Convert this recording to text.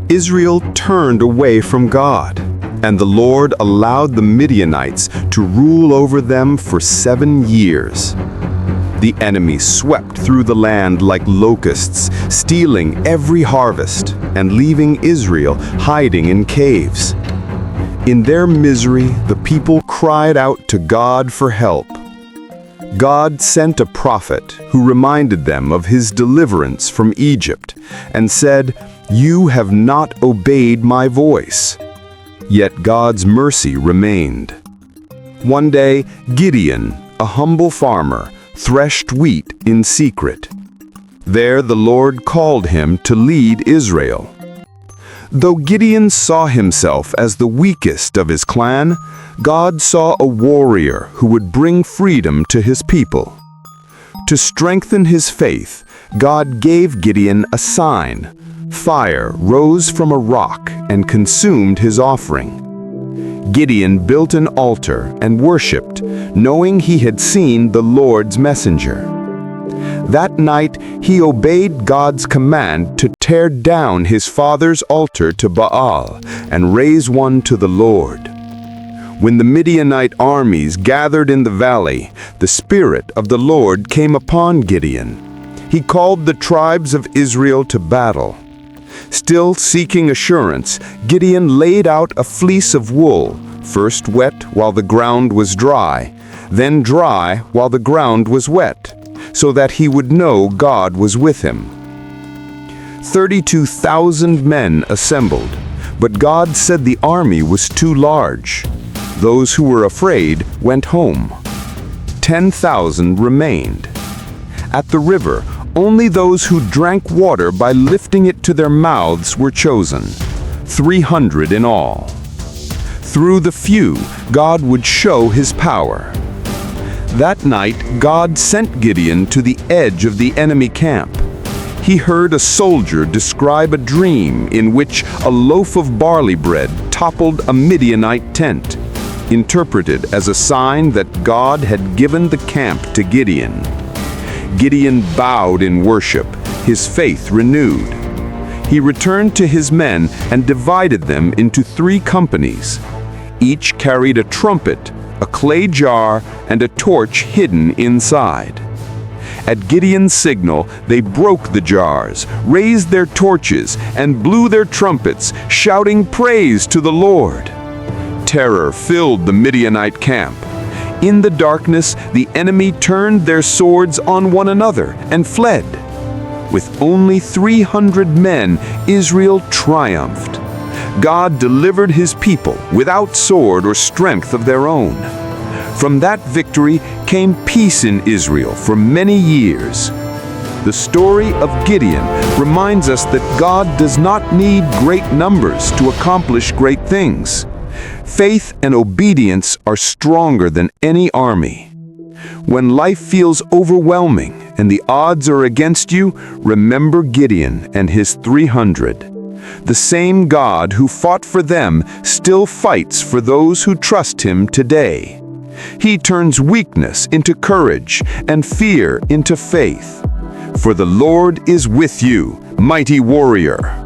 Israel turned away from God, and the Lord allowed the Midianites to rule over them for 7 years. The enemy swept through the land like locusts, stealing every harvest and leaving Israel hiding in caves. In their misery, the people cried out to God for help. God sent a prophet who reminded them of his deliverance from Egypt and said, "You have not obeyed my voice." Yet God's mercy remained. One day, Gideon, a humble farmer, threshed wheat in secret. There the Lord called him to lead Israel. Though Gideon saw himself as the weakest of his clan, God saw a warrior who would bring freedom to his people. To strengthen his faith, God gave Gideon a sign. Fire rose from a rock and consumed his offering. Gideon built an altar and worshipped, knowing he had seen the Lord's messenger. That night, he obeyed God's command to tear down his father's altar to Baal and raise one to the Lord. When the Midianite armies gathered in the valley, the Spirit of the Lord came upon Gideon. He called the tribes of Israel to battle. Still seeking assurance, Gideon laid out a fleece of wool, first wet while the ground was dry, then dry while the ground was wet, so that he would know God was with him. 32,000 men assembled, but God said the army was too large. Those who were afraid went home. 10,000 remained. At the river, only those who drank water by lifting it to their mouths were chosen, 300 in all. Through the few, God would show his power. That night, God sent Gideon to the edge of the enemy camp. He heard a soldier describe a dream in which a loaf of barley bread toppled a Midianite tent, interpreted as a sign that God had given the camp to Gideon. Gideon bowed in worship, his faith renewed. He returned to his men and divided them into 3 companies. Each carried a trumpet, a clay jar, and a torch hidden inside. At Gideon's signal, they broke the jars, raised their torches, and blew their trumpets, shouting praise to the Lord. Terror filled the Midianite camp. In the darkness, the enemy turned their swords on one another and fled. With only 300 men, Israel triumphed. God delivered his people without sword or strength of their own. From that victory came peace in Israel for many years. The story of Gideon reminds us that God does not need great numbers to accomplish great things. Faith and obedience are stronger than any army. When life feels overwhelming and the odds are against you, remember Gideon and his 300. The same God who fought for them still fights for those who trust him today. He turns weakness into courage and fear into faith. For the Lord is with you, mighty warrior.